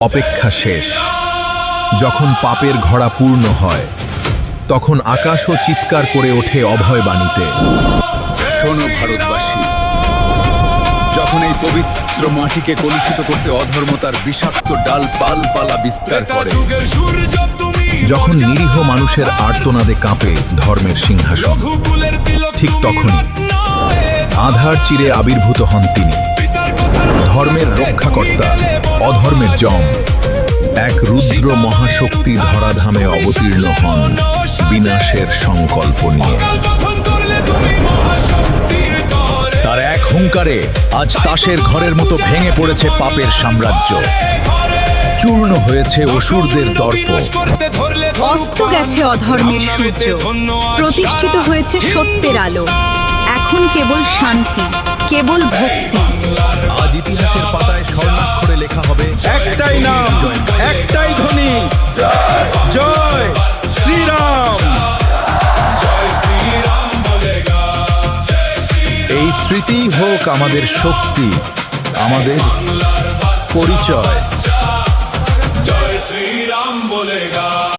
অপেক্ষা শেষ। যখন পাপের ঘোড়া পূর্ণ হয়, তখন আকাশও চিৎকার করে ওঠে অভয় বাণীতে। শোনো ভারতবাসী, যখন এই পবিত্র মাটিকে কলুষিত করতে অধর্মতার বিষাক্ত ডালপালা বিস্তার করে, যখন নিরীহ মানুষের আর্তনাদে কাঁপে ধর্মের সিংহাসন, ঠিক তখনই আধার চিরে আবির্ভূত হন তিনি, ধর্মের রক্ষাকর্তা, অধর্মের জম। এক রুদ্র মহাশক্তি ধরাধামে অবতীর্ণ হন বিনাশের সংকল্প নিয়ে। তার এক হুঙ্কারে আজ তাসের ঘরের মতো ভেঙে পড়েছে পাপের সাম্রাজ্য, চূর্ণ হয়েছে অসুরদের দর্প, অস্ত গেছে অধর্মের সূর্য, প্রতিষ্ঠিত হয়েছে সত্যের আলো। এখন কেবল শান্তি, কেবল ভক্তি। আজ ইতিহাসের পাতায় স্বর্ণাক্ষরে লেখা হবে একটাই নাম, একটাই ধ্বনি, জয় শ্রীরাম। এই স্মৃতি হোক আমাদের শক্তি, আমাদের পরিচয়।